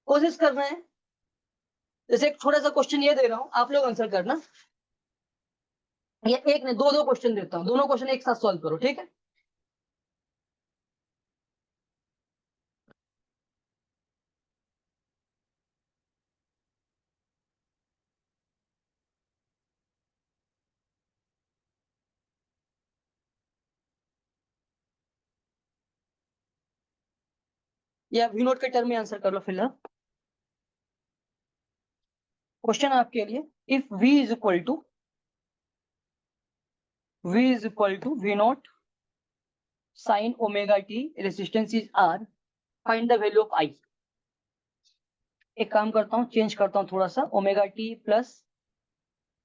कोशिश कर रहे हैं, जैसे एक छोटा सा क्वेश्चन ये दे रहा हूं, आप लोग आंसर करना। ये एक नहीं, दो दो क्वेश्चन देता हूं, दोनों क्वेश्चन एक साथ सॉल्व करो, ठीक है। या वी नोट के टर्म में आंसर कर लो फिलहाल। क्वेश्चन आपके लिए, if v is equal to V naught sine omega t, resistance is R, find the value of I. एक काम करता हूँ, चेंज करता हूँ थोड़ा सा, ओमेगा टी प्लस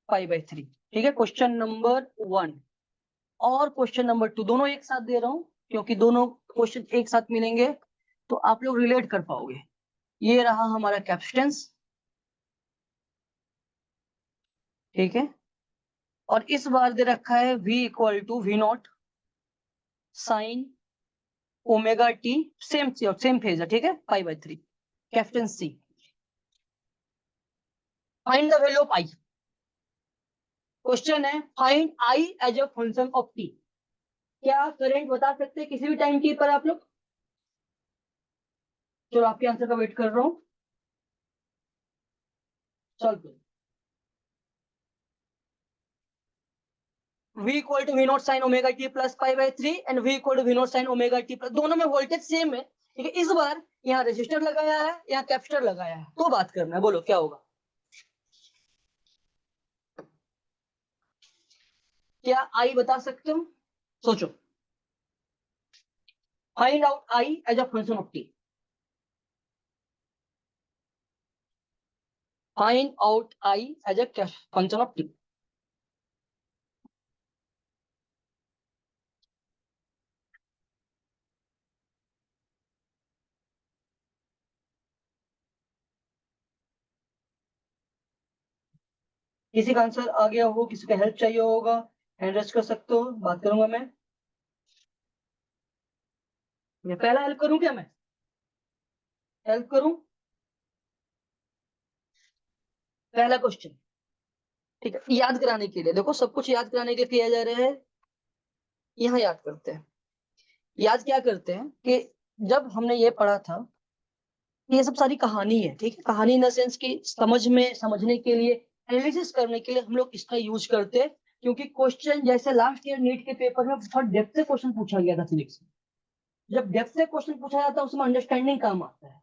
π/3, ठीक है। क्वेश्चन नंबर 1 और क्वेश्चन नंबर 2 दोनों एक साथ दे रहा हूँ, क्योंकि दोनों क्वेश्चन एक साथ मिलेंगे तो आप लोग रिलेट कर पाओगे। ये रहा हमारा कैपेसिटेंस, ठीक है। और इस बार दे रखा है v equal to V naught sine omega t, same phase है, ठीक है, π/3, capacitance C. Find the value of I. Question है find I as a function of t. क्या करंट बता सकते हैं किसी भी टाइम टी पर आप लोग? चलो आपके आंसर का वेट कर रहा हूं। चलो, v equal to V naught sine omega t plus π/3 एंड v equal to V naught sine omega t plus, दोनों में वोल्टेज सेम है, ठीक है। इस बार यहाँ रेजिस्टर लगाया है, यहाँ कैपेसिटर लगाया है, तो बात करना है, बोलो क्या होगा। क्या आई बता सकते हो? सोचो। Find out I as a function of t. Find out I as a function of t. किसी का आंसर आ गया हो, किसी का हेल्प चाहिए होगा, हैंड रेज कर सकते हो, बात करूंगा मैं। ये पहला हेल्प करूं क्या मैं? हेल्प करूं? पहला क्वेश्चन, ठीक है, याद कराने के लिए, देखो सब कुछ याद कराने के लिए किया जा रहा है। यहाँ याद करते हैं, याद क्या करते हैं कि जब हमने ये पढ़ा था, ये सब सारी कहानी है, ठीक है। कहानी इन द सेंस की समझने के लिए, एनालिसिस करने के लिए हम लोग इसका यूज करते हैं। क्योंकि क्वेश्चन जैसे लास्ट ईयर नीट के पेपर में बहुत डेप्थ से क्वेश्चन पूछा गया था फिजिक्स में, जब डेप्थ से क्वेश्चन पूछा जाता है उसमें अंडरस्टैंडिंग काम आता है।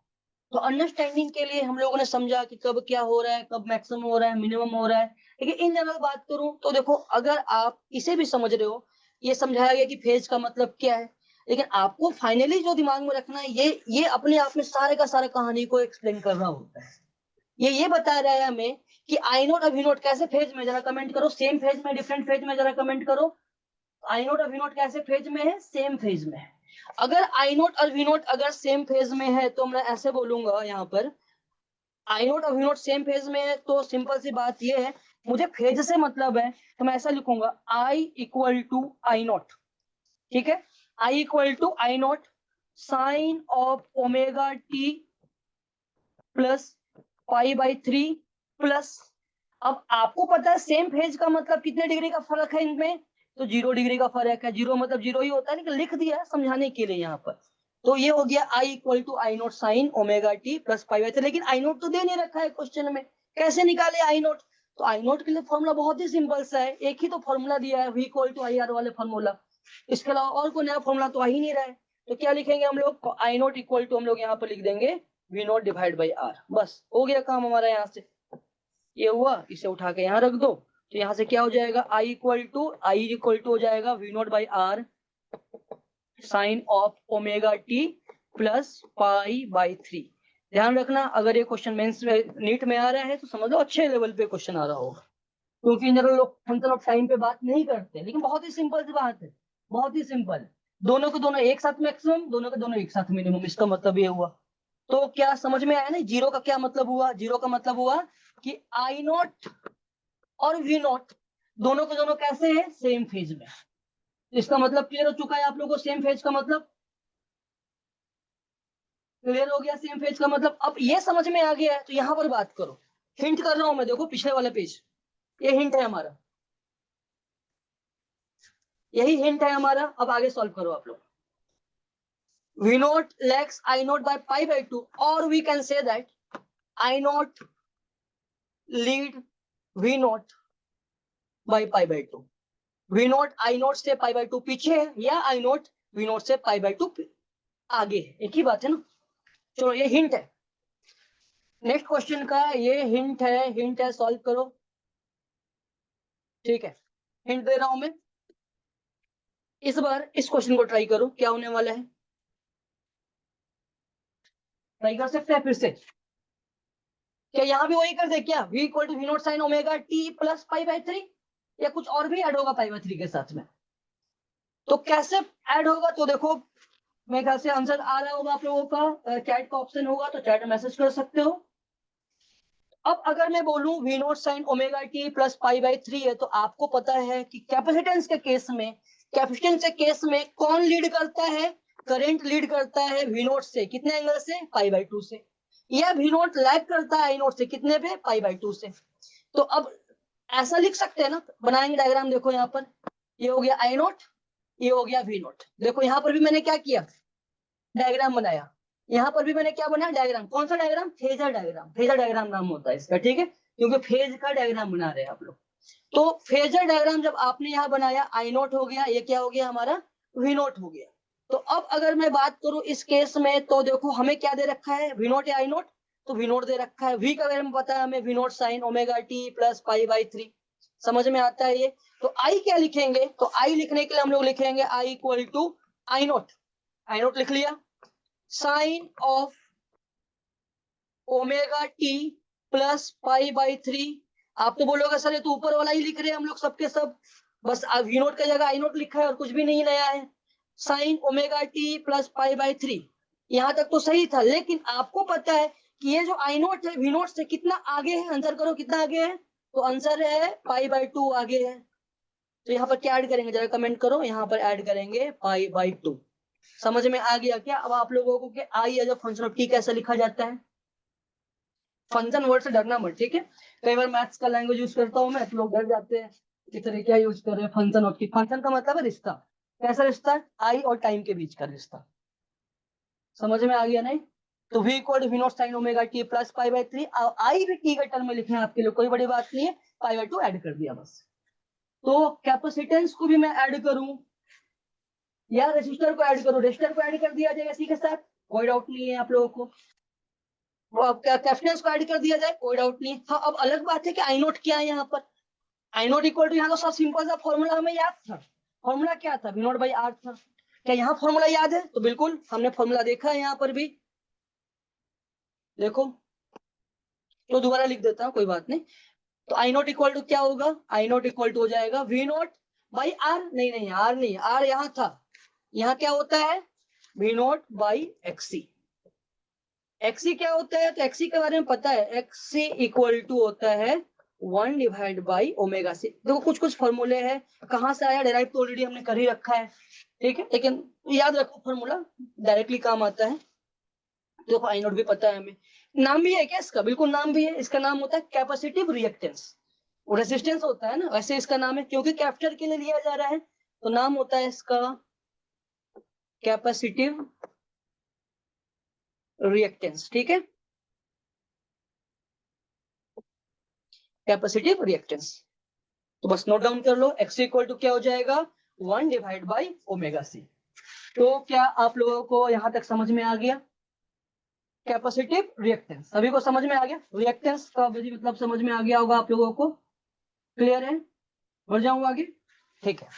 तो अंडरस्टैंडिंग के लिए हम लोगों ने समझा कि कब क्या हो रहा है, कब मैक्सिमम हो रहा है, मिनिमम हो रहा है। लेकिन इन जनरल बात करूं तो देखो, अगर आप इसे भी समझ रहे हो, ये समझाया गया कि फेज का मतलब क्या है, लेकिन आपको फाइनली जो दिमाग में रखना है, ये अपने आप में सारे का सारा कहानी को एक्सप्लेन कर रहा होता है। ये बता रहा है हमें कि आई नोट और वी नोट कैसे फेज में, जरा कमेंट करो, सेम फेज में डिफरेंट फेज में, जरा कमेंट करो। आई नोट और वी नोट कैसे फेज में है? सेम फेज में है। अगर आई नोट और वी नोट अगर सेम फेज में है तो मैं ऐसे बोलूंगा, यहाँ पर आई नोट और वी नोट सेम फेज में है तो सिंपल सी बात ये है, मुझे फेज से मतलब है, तो मैं ऐसा लिखूंगा I equal to I naught, ठीक है। I equal to I naught sine of omega t plus π/3 plus, अब आपको पता है सेम फेज का मतलब कितने डिग्री का फर्क है इनमें, तो 0 डिग्री का फर्क है। 0 मतलब 0 ही होता है, लेकिन लिख दिया है समझाने के लिए यहाँ पर। तो ये हो गया I equal to I naught sine omega t plus π/3, लेकिन आई नोट तो दे नहीं रखा है क्वेश्चन में, कैसे निकाले आई नोट? तो आई नोट के लिए फॉर्मूला बहुत ही सिंपल सा है, एक ही तो फॉर्मूला दिया है, v equal to I R वाले फॉर्मूला। इसके अलावा और कोई नया फॉर्मूला तो आ ही नहीं रहा है। तो क्या लिखेंगे हम लोग? आई नोट इक्वल टू हम लोग यहाँ पर लिख देंगे V naught divide by R, बस हो गया काम हमारा। यहाँ से ये हुआ, इसे उठा के यहाँ रख दो, तो यहाँ से क्या हो जाएगा? आई इक्वल टू हो जाएगा V naught by R sine of omega t plus π/3। ध्यान रखना, अगर ये क्वेश्चन मेंस में नीट में आ रहा है तो समझ लो अच्छे लेवल पे क्वेश्चन आ रहा होगा, क्योंकि इन जनरल लोग फंक्शन ऑफ टाइम पे बात नहीं करते, लेकिन बहुत ही सिंपल सी बात है, बहुत ही सिंपल। दोनों के दोनों एक साथ मैक्सिमम, दोनों के दोनों एक साथ मिनिमम, इसका मतलब ये हुआ। तो क्या समझ में आया ना? जीरो का क्या मतलब हुआ? जीरो का मतलब हुआ कि आई नॉट और वी नॉट दोनों के दोनों कैसे हैं? सेम फेज में। इसका मतलब क्लियर हो चुका है आप लोगों को, सेम फेज का मतलब। क्लियर हो गया सेम फेज का मतलब? अब ये समझ में आ गया है तो यहाँ पर बात करो, हिंट कर रहा हूं मैं, देखो पिछले वाला पेज, ये हिंट है हमारा, यही हिंट है हमारा। अब आगे सॉल्व करो आप लोग। V naught lags I naught by pi by 2, or we can say that I naught lead V naught by pi by 2। V naught I naught से pi by 2 पीछे है, या I naught V naught से pi by 2 आगे है, एक ही बात है ना। चलो ये हिंट है, नेक्स्ट क्वेश्चन का ये हिंट है, सॉल्व करो। ठीक है, हिंट दे रहा हूं मैं, इस बार इस क्वेश्चन को ट्राई करो, क्या होने वाला है, ट्राई कर सकते हैं फिर से? क्या यहाँ भी वही कर दे क्या, v equal to V naught sine omega t plus pi by 3, या कुछ और भी ऐड होगा पाई बाई 3 के साथ में? तो कैसे ऐड होगा, तो देखो मेरे ख्याल से आंसर आ रहा होगा आप लोगों का, चैट का ऑप्शन होगा तो चैट में मैसेज कर सकते हो। अब अगर मैं बोलूं V naught sine omega t plus pi by 3 है, तो आपको पता है कि कैपेसिटेंस के केस में, कैपेसिटेंस के केस में कौन लीड करता है, करंट लीड करता है वी नॉट से, कितने एंगल से, पाई बाई 2 से, या वी नॉट लैग करता है आई नॉट से, कितने पे, पाई बाई 2 से। तो अब ऐसा लिख सकते हैं ना, बनाएंगे डायग्राम, देखो यहाँ पर ये हो गया आई नॉट, ये हो गया वी नॉट। देखो यहाँ पर भी मैंने क्या किया, डायग्राम बनाया, यहाँ पर भी मैंने क्या बनाया, डायग्राम। कौन सा diagram, phasor diagram, phasor diagram नाम होता है इसका, ठीक है, क्योंकि फेज का डायग्राम बना रहे हैं आप लोग। तो फेजर डायग्राम जब आपने यहाँ बनाया, आई नॉट हो गया, ये क्या हो गया हमारा, वी नॉट हो गया। तो अब अगर मैं बात करूं इस केस में, तो देखो हमें क्या दे रखा है, वी नॉट या आई नॉट, तो वी नॉट दे रखा है। वी का बारे में पता है हमें, V naught sine omega t plus pi by 3, समझ में आता है ये। तो आई क्या लिखेंगे, तो आई लिखने के लिए हम लोग लिखेंगे I equal to I naught, I naught लिख लिया, sine of omega t plus pi by 3। आप तो बोलोगे सर ये तो ऊपर वाला ही लिख रहे हैं हम लोग सबके सब, बस वी नोट की जगह आई नोट लिखा है और कुछ भी नहीं नया है। Sign omega t plus pi by 3, यहां तक तो सही था, लेकिन आपको पता है कि ये जो आई नोट है वी नोट से कितना आगे है, आंसर करो कितना आगे है, तो आंसर है पाई बाई 2 आगे है। तो यहाँ पर क्या ऐड करेंगे, जरा कमेंट करो, यहाँ पर ऐड करेंगे पाई बाई 2। समझ में आ गया क्या अब आप लोगों को कि I as a function of t कैसे लिखा जाता है? फंक्शन वर्ड से डरना मत, ठीक है, कई बार मैथ्स का लैंग्वेज यूज करता हूँ मैं तो लोग डर जाते हैं कि तरह क्या यूज कर रहे हैं, फंक्शन ऑफ टी। फंक्शन का मतलब है रिश्ता, कैसा रिश्ता, आई और टाइम के बीच का रिश्ता। समझ में आ गया नहीं? तो v equal to V naught sine omega t plus pi by 3, I भी टी के टर्म में लिखे हैं आपके लिए, कोई बड़ी बात नहीं है, पाई बाई 2 ऐड कर दिया बस। तो कैपेसिटेंस को भी मैं ऐड करूं या रेसिस्टर को ऐड करूं, रेसिस्टर को ऐड कर दिया जाएगा इसी के साथ, कोई डाउट नहीं है आप लोगों को। वो आपका कैपेसिटेंस को ऐड कर दिया जाए, कोई डाउट नहीं है। हाँ अब अलग बात है कि आई नोट क्या है यहाँ पर, आई नोट इक्वल टू, यहाँ तो सब सिंपल सा फॉर्मूला हमें याद था। फॉर्मूला क्या था, वी नोट बाई आर था। क्या यहाँ फॉर्मूला याद है? तो बिल्कुल हमने फॉर्मूला देखा है यहाँ पर भी, देखो, तो दोबारा लिख देता हूँ, कोई बात नहीं। तो आई नोट इक्वल टू क्या होगा, आई नोट इक्वल टू हो जाएगा वी नोट बाई आर, नहीं आर नहीं, आर यहाँ था, यहाँ क्या होता है, V naught by XC. XC क्या होता है, तो एक्सी के बारे में पता है, एक्सी इक्वल टू होता है 1 डिवाइड बाई ओमेगा सी। देखो कुछ कुछ फॉर्मूले हैं, कहाँ से आया डेराइव तो ऑलरेडी हमने कर ही रखा है, ठीक है, लेकिन याद रखो फॉर्मूला डायरेक्टली काम आता है। देखो आई नोट भी पता है हमें, नाम भी है क्या इसका, बिल्कुल नाम भी है, इसका नाम होता है कैपेसिटिव रिएक्टेंस। वो रेसिस्टेंस होता है ना, वैसे इसका नाम है, क्योंकि कैप्चर के लिए लिया जा रहा है तो नाम होता है इसका कैपेसिटिव रिएक्टेंस, ठीक है, कैपेसिटिव रिएक्टेंस। तो बस नोट डाउन कर लो, एक्स इक्वल टू क्या हो जाएगा, 1 डिवाइड बाई ओमेगा सी। तो क्या आप लोगों को यहां तक समझ में आ गया, कैपेसिटिव रिएक्टेंस सभी को समझ में आ गया, रिएक्टेंस का मतलब समझ में आ गया होगा आप लोगों को, क्लियर है? बढ़ जाऊं आगे, ठीक है।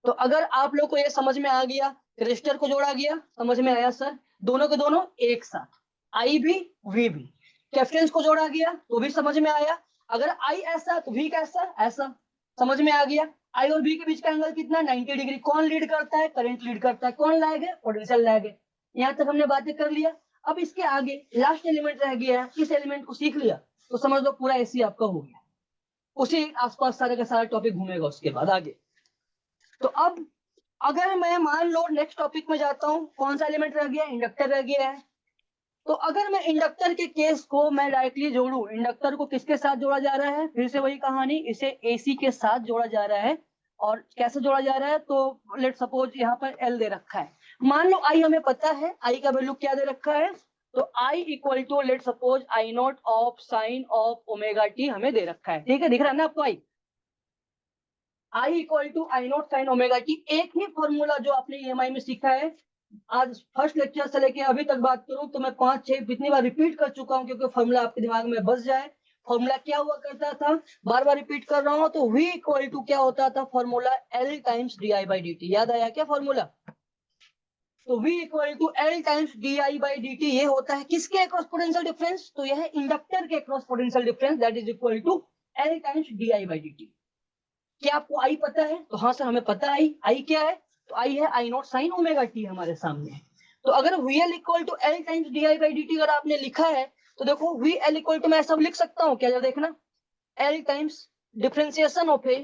तो अगर आप लोग को ये समझ में आ गया, रेजिस्टर को जोड़ा गया, समझ में आया सर, दोनों के दोनों एक साथ, आई भी वी भी, कैपेसिटेंस को जोड़ा गया तो भी समझ में आया, अगर आई ऐसा तो वी कैसा, ऐसा, समझ में आ गया। आई और बी के बीच का एंगल कितना, 90 डिग्री। कौन लीड करता है, करंट लीड करता है। कौन लैग है, पोटेंशियल लैग है। यहाँ तक हमने बातें कर लिया। अब इसके आगे लास्ट एलिमेंट रह गया है, इस एलिमेंट को सीख लिया तो समझ लो पूरा एसी आपका हो गया, उसी आसपास सारे का सारा टॉपिक घूमेगा उसके बाद आगे। तो अब अगर मैं मान लो नेक्स्ट टॉपिक में जाता हूँ, कौन सा एलिमेंट रह गया, इंडक्टर रह गया है। तो अगर मैं इंडक्टर के केस को मैं डायरेक्टली जोड़ू, इंडक्टर को किसके साथ जोड़ा जा रहा है, फिर से वही कहानी, इसे एसी के साथ जोड़ा जा रहा है। और कैसे जोड़ा जा रहा है, तो लेट सपोज यहाँ पर एल दे रखा है, मान लो आई हमें पता है, आई का वैल्यू क्या दे रखा है, तो I equal to let suppose I naught of sine of omega t हमें दे रखा है, ठीक है, दिख रहा है ना आपको, I equal to I naught sine omega t. एक ही फॉर्मूला जो आपने ईएमआई में सीखा है, आज फर्स्ट लेक्चर से लेके अभी तक बात करूं तो मैं 5-6 कितनी बार रिपीट कर चुका हूं, क्योंकि फॉर्मूला आपके दिमाग में बस जाए। फॉर्मूला क्या हुआ करता था, बार बार रिपीट कर रहा हूं, तो v इक्वल टू क्या होता था, formula L times d I by d t. याद आया क्या फॉर्मूला, तो v equal to L times d I by d t, ये होता है किसके अक्रॉस पोटेंशियल डिफरेंस, तो यह है इंडक्टर के across potential difference, that is equal to L times d I by d t. क्या आपको आई पता है, तो हाँ सर हमें पता है आई क्या है, तो आई है I naught sine omega t हमारे सामने। तो अगर VL equal to L times d I by d t अगर आपने लिखा है, तो देखो VL इक्वल टू मैं सब लिख सकता हूँ क्या, जब देखना L टाइम्स डिफरेंशिएशन ऑफ ए,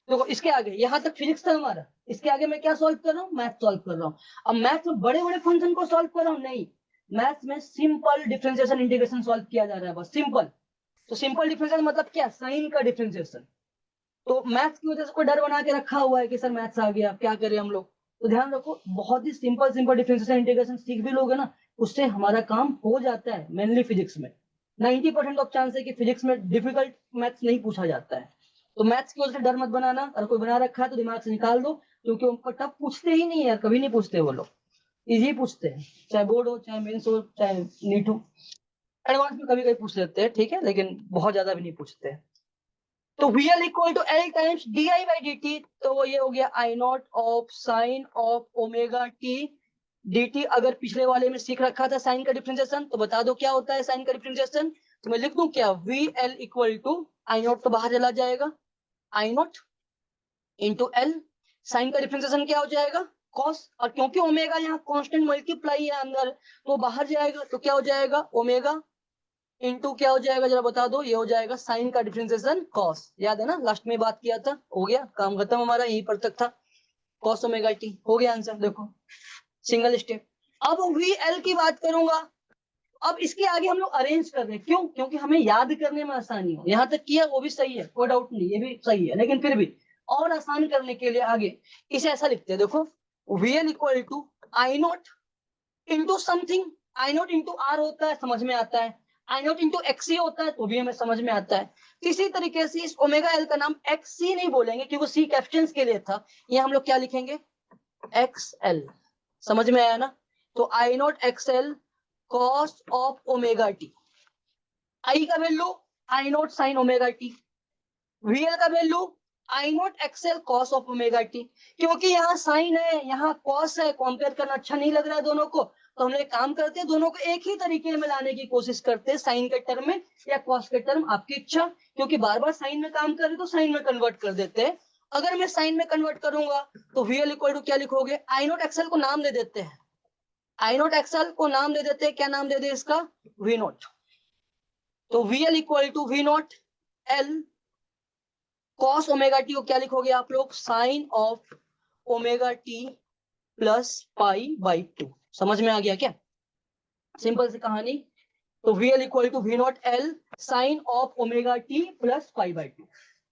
देखो इसके आगे यहाँ तक फिजिक्स था हमारा, इसके आगे मैं क्या सॉल्व कर रहा हूँ, मैथ सॉल्व कर रहा हूँ। अब मैथ में बड़े बड़े फंक्शन को सॉल्व कर रहा हूँ, नहीं, मैथ में सिंपल डिफरेंशिएशन इंटीग्रेशन सॉल्व किया जा रहा है बस, सिंपल। तो सिंपल डिफरेंशिएशन मतलब क्या, साइन का डिफरेंशिएशन। तो मैथ्स की वजह से कोई डर बना के रखा हुआ है कि सर मैथ्स आ गया, क्या करें हम लोग, तो ध्यान रखो, बहुत ही सिंपल सिंपल डिफरेंशिएशन इंटीग्रेशन सीख भी लोगे ना, उससे हमारा काम हो जाता है। मेनली फिजिक्स में 90% ऑफ चांस है कि फिजिक्स में डिफिकल्ट मैथ्स नहीं पूछा जाता है। तो मैथ्स की वजह से डर मत बनाना, अगर कोई बना रखा है तो दिमाग से निकाल दो, क्योंकि उनको टफ पूछते ही नहीं है, कभी नहीं पूछते वो लोग, इजी पूछते हैं, चाहे बोर्ड हो, चाहे मेंस हो, चाहे नीट हो। एडवांस में कभी कभी पूछ लेते हैं, ठीक है, लेकिन बहुत ज्यादा भी नहीं पूछते। तो VL equal to L times d I by d t, तो ये हो गया I naught of sine of omega t d t. अगर पिछले वाले में सीख रखा था साइन का डिफरेंशिएशन, तो बता दो क्या होता है साइन का डिफरेंशिएशन, तो मैं लिख दूं क्या, VL equal to I naught तो बाहर चला जाएगा, I naught into L, sine का डिफरेंशिएशन क्या हो जाएगा, कॉस, और क्योंकि ओमेगा यहाँ कांस्टेंट मल्टीप्लाई है अंदर, तो बाहर जाएगा, तो क्या हो जाएगा ओमेगा इनटू क्या हो जाएगा जरा बता दो, ये हो जाएगा साइन का डिफरेंशिएशन कॉस। याद है ना, लास्ट में बात किया था, हो गया काम खत्म हमारा, यहीं पर तक था, कॉस ओमेगा टी हो गया आंसर, देखो सिंगल स्टेप। अब VL की बात करूंगा, अब इसके आगे हम लोग अरेंज कर रहे हैं, क्यों, क्योंकि हमें याद करने में आसानी हो, यहाँ तक किया वो भी सही है, कोई डाउट नहीं, ये भी सही है, लेकिन फिर भी और आसान करने के लिए आगे इसे ऐसा लिखते हैं, देखो VL equal to I naught into something, I naught into R होता है, समझ में आता है, आई नॉट इंटू एक्सी होता है, तो भी हमें समझ में आता है। इसी तरीके से इस ओमेगा एल का नाम एक्सी नहीं बोलेंगे, क्योंकि सी कैप्शंस के लिए था, ये हम लोग क्या लिखेंगे, एक्स एल, समझ में आया ना। तो I naught x L cos of omega t, I का value I naught sine omega t, VL का value I naught XL cos of omega t. क्योंकि यहाँ साइन है, यहाँ कॉस है, कंपेयर करना अच्छा नहीं लग रहा है दोनों को, तो हम लोग एक काम करते हैं, दोनों को एक ही तरीके में लाने की कोशिश करते हैं, साइन के टर्म में या कॉस के टर्म, आपकी इच्छा, क्योंकि बार बार साइन में काम कर रहे तो साइन में कन्वर्ट कर देते हैं। अगर मैं साइन में कन्वर्ट करूंगा तो VL इक्वल टू क्या लिखोगे, आई नॉट एक्सएल को नाम दे देते हैं, आई नॉट एक्सएल को नाम दे देते हैं, क्या नाम दे दे इसका, वी नॉट। तो VL equal to V naught L cos omega t को क्या लिखोगे आप लोग, sine of omega t plus pi by 2। समझ में आ गया क्या, सिंपल सी कहानी। तो VL equal to V naught L sine of omega t plus pi by 2।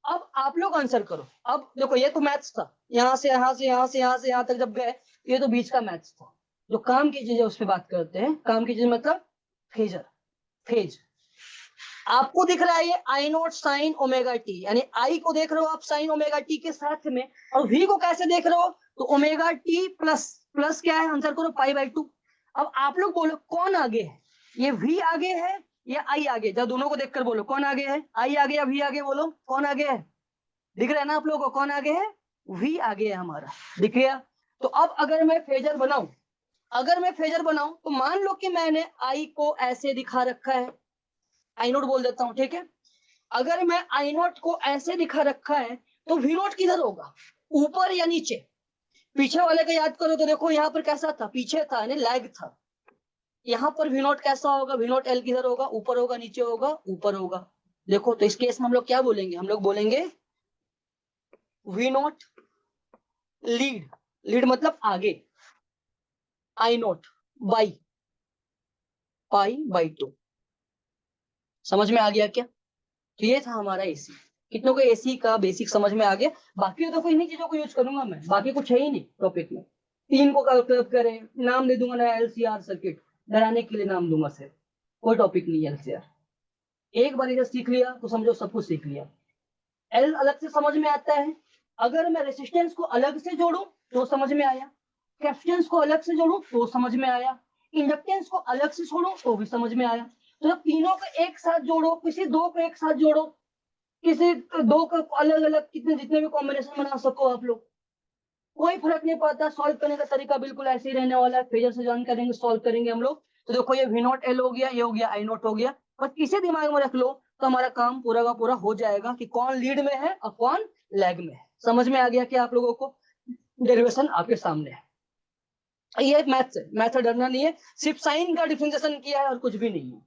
अब आप लोग आंसर करो। अब देखो ये तो मैथ्स था, यहां से यहां से यहां से यहां से यहां तक जब गए, ये तो बीच का मैथ्स था। जो काम की चीज है उस पर बात करते हैं, काम की चीज मतलब फेजर, फेज। आपको दिख रहा है ये आई नॉट साइन ओमेगा टी, यानी आई को देख रहे हो आप साइन ओमेगा टी के साथ में, और वी को कैसे देख रहे हो, तो ओमेगा टी प्लस, प्लस क्या है, आंसर करो पाई बाई 2। अब आप लोग बोलो कौन आगे है, ये वी आगे है या आई आगे, जब दोनों को देखकर बोलो कौन आगे है, आई आगे या वी आगे, बोलो कौन आगे है, दिख रहा है ना आप लोगों को, कौन आगे है, वी आगे है हमारा, दिख गया। तो अब अगर मैं फेजर बनाऊं, अगर मैं फेजर बनाऊं तो मान लो कि मैंने आई को ऐसे दिखा रखा है, आई नोट बोल देता हूं, ठीक है। अगर मैं आई नोट को ऐसे दिखा रखा है, तो वी नोट किधर होगा, ऊपर या नीचे, पीछे वाले का याद करो तो देखो यहाँ पर कैसा था, पीछे था यानी लैग था। यहाँ पर वी नोट कैसा होगा, वी नोट एल किधर होगा, ऊपर होगा नीचे होगा, ऊपर होगा। देखो तो इस केस में हम लोग क्या बोलेंगे, हम लोग बोलेंगे वी नोट लीड, लीड मतलब आगे, आई नोट बाई, π/2। समझ में आ गया क्या? तो ये था हमारा एसी। कितनों को एसी का बेसिक समझ में आ गया? बाकी तो कोई इन्हीं चीजों को यूज करूंगा मैं, बाकी कुछ है ही नहीं टॉपिक में। तीन को क्लब करें, नाम दे दूंगा ना एलसीआर सर्किट, डराने के लिए नाम दूंगा सिर्फ, कोई टॉपिक नहीं है एलसीआर। एक बार इधर सीख लिया तो समझो सब कुछ सीख लिया। एल अलग से समझ में आता है, अगर मैं रेसिस्टेंस को अलग से जोड़ूं तो समझ में आया, कैपेसिटेंस को अलग से जोड़ूं तो समझ में आया, इंडक्टेंस को अलग से छोड़ो तो भी समझ में आया। तो जब तीनों को एक साथ जोड़ो, किसी दो को एक साथ जोड़ो, किसी दो का अलग अलग, कितने जितने भी कॉम्बिनेशन बना सको आप लोग, कोई फर्क नहीं पड़ता। सॉल्व करने का तरीका बिल्कुल ऐसे ही रहने वाला है, फेजर से ज्वाइन करेंगे, सॉल्व करेंगे हम लोग। तो देखो ये V0 L हो गया, ये हो गया I0 हो गया, बस इसे दिमाग में रख लो तो हमारा काम पूरा का पूरा हो जाएगा कि कौन लीड में है और कौन लैग में है। समझ में आ गया क्या आप लोगों को? डेरिवेशन आपके सामने है, ये मैथ्स है, मैथ डरना नहीं है, सिर्फ साइन का डिफरेंशिएशन किया है और कुछ भी नहीं है।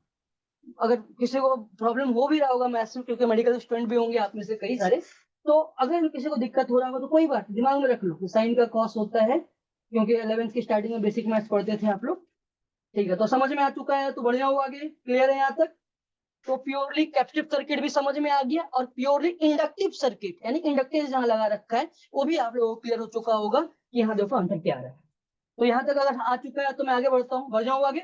अगर किसी को प्रॉब्लम हो भी रहा होगा मैथ्स में, क्योंकि मेडिकल स्टूडेंट भी होंगे आप में से कई सारे, तो अगर किसी को दिक्कत हो रहा होगा तो कोई बात दिमाग में रख लो, साइन का कॉस होता है, क्योंकि 11th की स्टार्टिंग में बेसिक मैथ्स पढ़ते थे आप लोग। ठीक है, तो समझ में आ चुका है तो बढ़िया हुआ, आगे क्लियर है यहाँ तक। तो प्योरली कैपेसिटिव सर्किट भी समझ में आ गया, और प्योरली इंडक्टिव सर्किट यानी इंडक्टेंस जहाँ लगा रखा है वो भी आप लोगों को क्लियर हो चुका होगा कि यहाँ देखो आंसर क्या आ रहा है। तो यहाँ तक अगर आ चुका है तो मैं आगे बढ़ता हूँ, बढ़ जाऊँ आगे,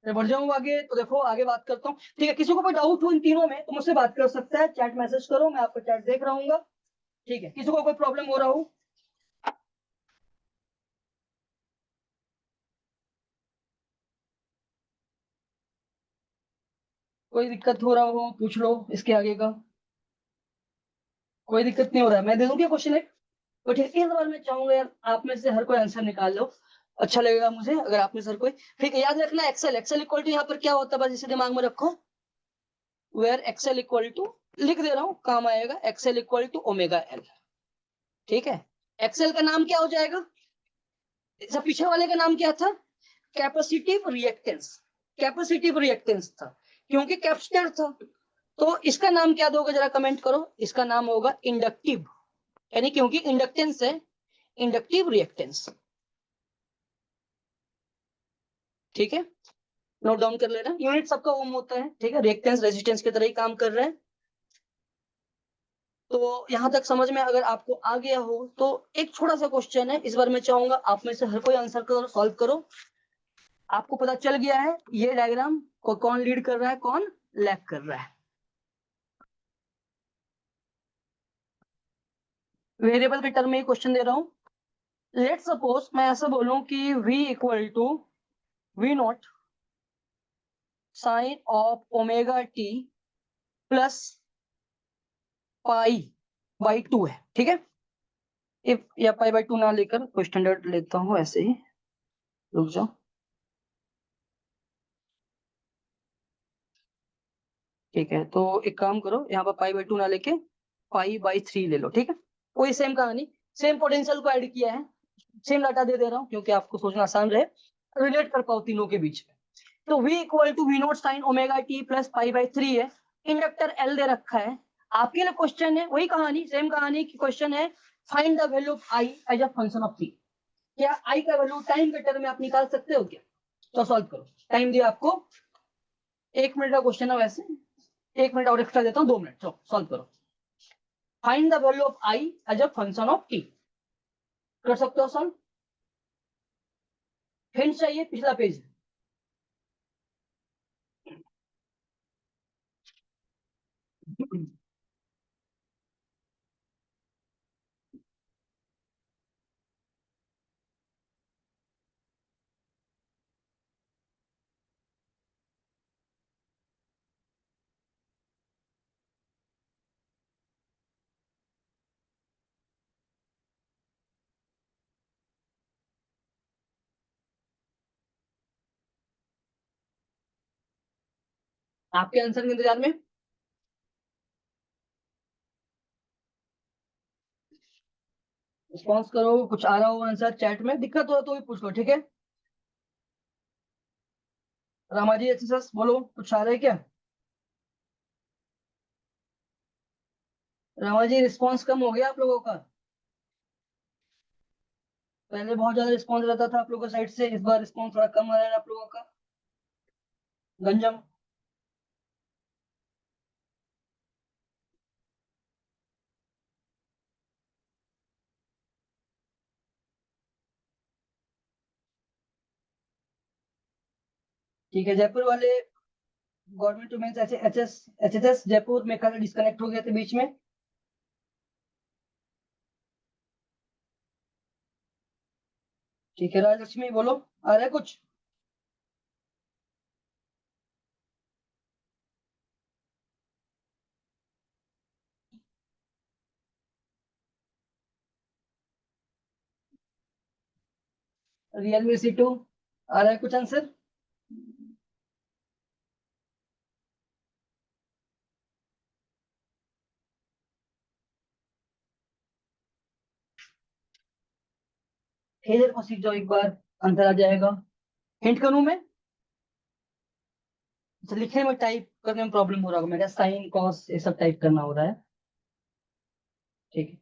बढ़ जाऊँ आगे। तो देखो आगे बात करता हूँ, ठीक है। किसी को कोई डाउट हो इन तीनों में तो मुझसे बात कर सकता है, चैट मैसेज करो, मैं आपका चैट देख रहा हूँ। ठीक है, किसी को कोई प्रॉब्लम हो रहा हो? कोई दिक्कत हो रहा हो पूछ लो इसके आगे का। कोई दिक्कत नहीं हो रहा है, मैं दे दूं क्या क्वेश्चन एक? तो ठीक है, इस बार मैं चाहूंगा यार आप में से हर कोई आंसर निकाल लो, अच्छा लगेगा मुझे अगर आप में से हर कोई। ठीक है, याद रखना एक्सेल, एक्सेल इक्वल टू यहाँ पर क्या होता है बस इसे दिमाग में रखो, वेयर एक्सेल इक्वल टू, लिख दे रहा हूँ काम आएगा, XL equal to omega L. ठीक है, एक्सेल का नाम क्या हो जाएगा? इससे पीछे वाले का नाम क्या था? कैपेसिटिव रिएक्टेंस, कैपेसिटिव रिएक्टेंस था क्योंकि कैपेसिटर था। तो इसका नाम क्या दोगे जरा कमेंट करो, इसका नाम होगा इंडक्टिव, यानी क्योंकि इंडक्टेंस है, इंडक्टिव रिएक्टेंस। ठीक है, नोट डाउन कर लेना, यूनिट सबका ओम होता है। ठीक है, रिएक्टेंस रेजिस्टेंस की तरह ही काम कर रहा है। तो यहां तक समझ में अगर आपको आ गया हो तो एक छोटा सा क्वेश्चन है, इस बार मैं चाहूंगा आप में से हर कोई आंसर करो, सॉल्व करो। आपको पता चल गया है ये डायग्राम को कौन लीड कर रहा है कौन लैग कर रहा है। वेरिएबल के टर्म में क्वेश्चन दे रहा हूं, लेट सपोज मैं ऐसा बोलूं कि v equal to V0 sine of omega t plus π/2 है। ठीक है, इफ या π/2 ना लेकर कोई स्टैंडर्ड लेता हूं ऐसे ही, रुक जाओ। ठीक है, तो एक काम करो यहाँ पर π/2 ना लेके π/3 ले लो। ठीक है, कोई सेम कहानी, सेम पोटेंशियल को ऐड किया है, सेम डाटा दे दे रहा हूँ क्योंकि आपको सोचना आसान रहे, रिलेट कर पाओ तीनों के बीच में। तो v equal to V0 sine omega t plus π/3 है, इंडक्टर L दे रखा है। आपके लिए क्वेश्चन है वही कहानी, सेम कहानी की क्वेश्चन है, find the value of I as a function of t। क्या I का वैल्यू टाइम के टर्म में आप निकाल सकते हो क्या? तो सॉल्व करो, टाइम दिया आपको 1 मिनट का क्वेश्चन है वैसे, 1 मिनट और एक्स्ट्रा देता हूँ, 2 मिनट, चलो सॉल्व करो। Find the value of I as a function of t, कर सकते हो सॉल्व? हिंट चाहिए, पिछला पेज। आपके आंसर के इंतजार में, रिस्पॉन्स करो, कुछ आ रहा हो आंसर चैट में, दिक्कत हो तो भी पूछ लो। ठीक है, रामाजी एचएसएस बोलो, कुछ आ रहा है क्या? रामाजी रिस्पॉन्स कम हो गया आप लोगों का। पहले बहुत ज्यादा रिस्पॉन्स रहता था आप लोगों की साइड से, इस बार रिस्पॉन्स थोड़ा कम आ रहा है आप लोगों का। गंजम। ठीक है, जयपुर वाले गवर्नमेंट वुमेन्स एचएसएस जयपुर में कल डिस्कनेक्ट हो गए थे बीच में। ठीक है, राजलक्ष्मी बोलो, आ रहा है कुछ? रियलमी C2 आ रहा है कुछ आंसर? इधर को सीख जाओ एक बार, आंसर आ जाएगा। हिंट करूं मैं? अच्छा, लिखने में टाइप करने में प्रॉब्लम हो रहा होगा मेरा, साइन कॉस ये सब टाइप करना हो रहा है। ठीक है,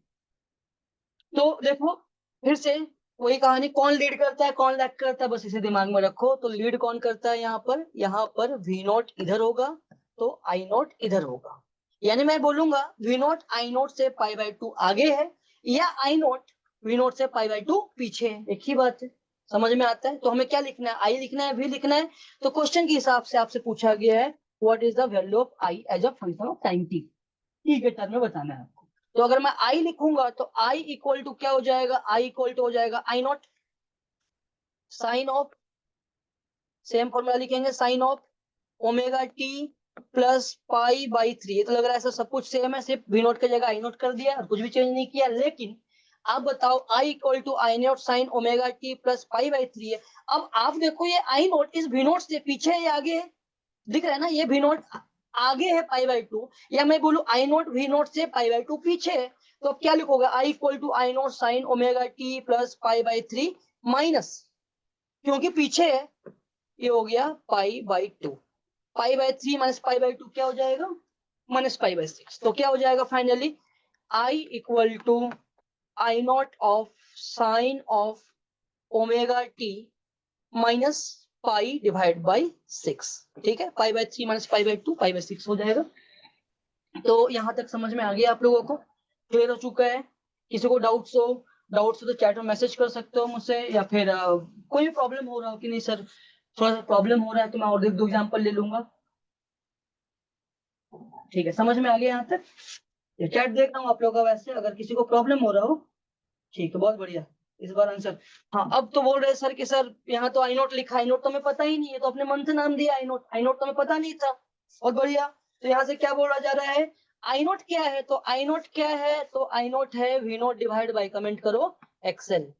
तो देखो फिर से वही कहानी, कौन लीड करता है कौन लैग करता है, बस इसे दिमाग में रखो। तो लीड कौन करता है यहाँ पर? यहाँ पर वी नॉट इधर होगा तो आई नॉट इधर होगा। यानी मैं बोलूंगा वी नॉट आई नॉट से π/2 आगे है, या आई नॉट वी नॉट से π/2 पीछे है, एक ही बात है। समझ में आता है? तो हमें क्या लिखना है, आई लिखना है वी लिखना है? तो क्वेश्चन के हिसाब से आपसे पूछा गया है what is the value of I as a function of time t, t के टर्म में बताना है आपको। तो अगर मैं आई लिखूंगा तो आई इक्वल टू क्या हो जाएगा, आई इक्वल टू हो जाएगा I naught sine of, same formula लिखेंगे, sine of omega t plus π/3। ये तो लग रहा है ऐसा सब कुछ सेम है, सिर्फ वी नोट की जगह आई नोट कर दिया और कुछ भी चेंज नहीं किया। लेकिन आप बताओ I equal to I naught sine omega t plus π/3 है। अब आप देखो ये आई नोट इस वी नोट से पीछे है या आगे है? दिख रहा है ना, ये वी नोट आगे है π/2, या मैं बोलू आई नोट वी नोट से π/2 पीछे है। तो अब क्या लिखोगे, I equal to I naught sine omega t plus π/3 minus, क्योंकि पीछे है, ये हो गया π/2। π/3 माइनस π/2 क्या हो जाएगा, -π/6। तो क्या हो जाएगा finally, I equal to I naught of sine of omega t minus π/6। ठीक है, π/3 माइनस π/2 π/6 हो जाएगा। तो यहाँ तक समझ में आ गया आप लोगों को, क्लियर हो चुका है? किसी को डाउट्स हो तो चैट में मैसेज कर सकते हो मुझसे, या फिर कोई भी प्रॉब्लम हो रहा हो कि नहीं सर थोड़ा सा प्रॉब्लम हो रहा है तो मैं और एक दो एग्जाम्पल ले लूंगा। ठीक है, समझ में आ गया यहाँ तक? ये चैट देख रहा हूँ आप लोगों का, वैसे अगर किसी को प्रॉब्लम हो रहा हो। ठीक है, बहुत बढ़िया, इस बार आंसर। हाँ, अब तो बोल रहे सर कि सर यहाँ तो आई नोट लिखा, आई नोट तो हमें पता ही नहीं है, तो अपने मन से नाम दिया आई नोट तो हमें पता नहीं था। बहुत बढ़िया, तो यहाँ से क्या बोला जा रहा है, आई नोट क्या है? तो आई नोट क्या है, तो आई नोट है V naught divide by, comment करो एक्सेल।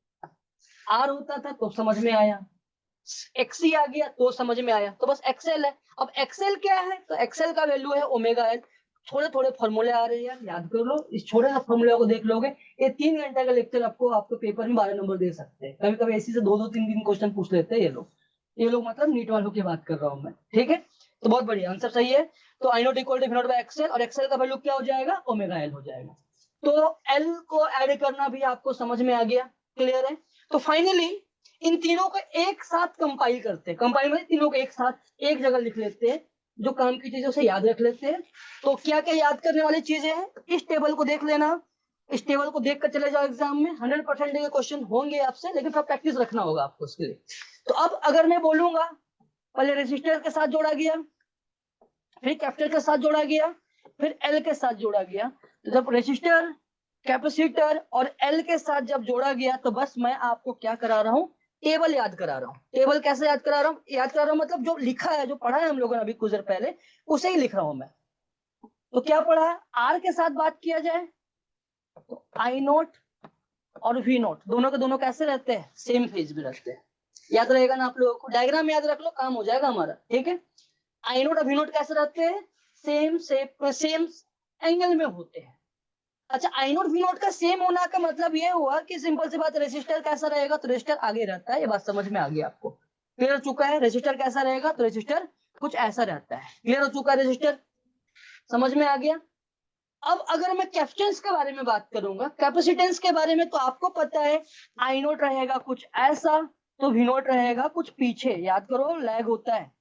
आर होता था तो समझ में आया, एक्सी आ गया तो समझ में आया, तो बस एक्सेल है। अब एक्सेल क्या है, तो एक्सेल का वैल्यू है ओमेगा एल। थोड़े थोड़े फॉर्मूले आ रहे हैं यार, याद कर लो, इस छोटे सा फॉर्मूला को देख लोगे, ये 3 घंटे का लेक्चर आपको आपके पेपर में 12 नंबर दे सकते हैं। कभी कभी ऐसी से दो दो तीन तीन क्वेश्चन पूछ लेते हैं ये लोग मतलब नीट वालों की बात कर रहा हूँ मैं। ठीक है, तो बहुत बढ़िया, आंसर सही है। तो I naught equal to V naught by XL, और एक्सेल का वैल्यू क्या हो जाएगा, ओमेगा एल हो जाएगा। तो एल को ऐड करना भी आपको समझ में आ गया, क्लियर है? तो फाइनली इन तीनों को एक साथ कंपाइल करते हैं, कंपाइल मतलब तीनों को एक साथ एक जगह लिख लेते हैं, जो काम की चीजें उसे याद रख लेते हैं। तो क्या क्या याद करने वाली चीजें हैं, इस टेबल को देख लेना, इस टेबल को देख कर चले जाओ एग्जाम में, 100% के क्वेश्चन होंगे आपसे, लेकिन थोड़ा प्रैक्टिस रखना होगा आपको उसके लिए। तो अब अगर मैं बोलूंगा, पहले रेजिस्टर के साथ जोड़ा गया, फिर कैपेसिटर के साथ जोड़ा गया, फिर एल के साथ जोड़ा गया। तो जब रेजिस्टर कैपेसिटर और एल के साथ जब जोड़ा गया, तो बस मैं आपको क्या करा रहा हूँ, टेबल याद करा रहा हूँ। टेबल कैसे याद करा रहा हूँ, याद करा रहा हूँ मतलब जो लिखा है, जो पढ़ा है हम लोगों ने अभी कुछ देर पहले, उसे ही लिख रहा हूं मैं। तो क्या पढ़ा है, आर के साथ बात किया जाए तो आई नोट और वी नोट दोनों के दोनों कैसे रहते हैं, सेम फेज में रहते हैं। याद रहेगा ना आप लोगों को, डायग्राम याद रख लो, काम हो जाएगा हमारा। ठीक है, आई नोट और वी नोट कैसे रहते हैं, सेम एंगल में होते हैं। अच्छा, आई नोट वी नोट का सेम होना का मतलब ये हुआ कि सिंपल सी बात, रेजिस्टर कैसा रहेगा, तो रेजिस्टर आगे रहता है, ये बात समझ में आ गई आपको, क्लियर हो चुका है? रेजिस्टर कैसा रहेगा, तो रेजिस्टर कुछ ऐसा रहता है, क्लियर हो चुका है? रेजिस्टर समझ में आ गया? अब अगर मैं कैपेसिटेंस के बारे में बात करूंगा, कैपेसिटेंस के बारे में, तो आपको पता है आई नोट रहेगा कुछ ऐसा, तो वी नोट रहेगा कुछ पीछे, याद करो लैग होता है।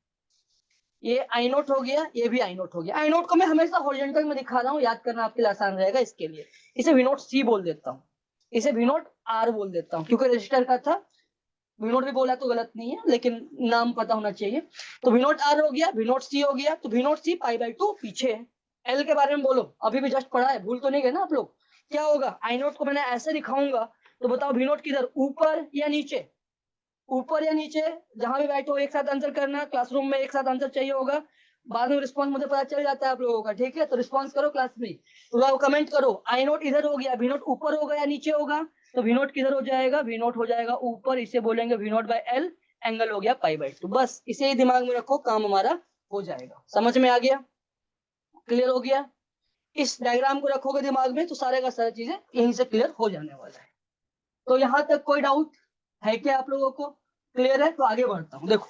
ये आई नोट हो गया, ये भी आई नोट हो गया। आई नोट को मैं हमेशा हॉरिजॉन्टल में दिखा रहा हूँ, याद करना आपके लिए आसान रहेगा, इसके लिए इसे वी नोट सी बोल देता हूँ, इसे वी नोट आर बोल देता हूँ, क्योंकि रजिस्टर का था। वी नोट भी बोला तो गलत नहीं है, लेकिन नाम पता होना चाहिए। तो वी नोट आर हो गया, वी नोट सी हो गया, तो वी नोट सी π/2 पीछे है। एल के बारे में बोलो, अभी भी जस्ट पढ़ा है, भूल तो नहीं गए ना आप लोग। क्या होगा, आई नोट को मैंने ऐसे दिखाऊंगा, तो बताओ वी नोट किधर, ऊपर या नीचे? ऊपर या नीचे? जहां भी बैठो एक साथ आंसर करना, क्लासरूम में एक साथ आंसर चाहिए होगा, बाद में रिस्पॉन्स मुझे पता चल जाता है आप लोगों का, ठीक है? तो रिस्पॉन्स करो क्लास में, तो कमेंट करो, आई नोट इधर हो गया, वी नोट ऊपर होगा या नीचे होगा? तो वी नोट किधर हो जाएगा, वी नोट हो जाएगा ऊपर, इसे बोलेंगे V naught by L, angle हो गया π/2। बस इसे ही दिमाग में रखो, काम हमारा हो जाएगा। समझ में आ गया, क्लियर हो गया? इस डायग्राम को रखोगे दिमाग में तो सारे का सारी चीजें यहीं से क्लियर हो जाने वाला है। तो यहां तक कोई डाउट है क्या आप लोगों को? क्लियर है? तो आगे बढ़ता हूं। देखो,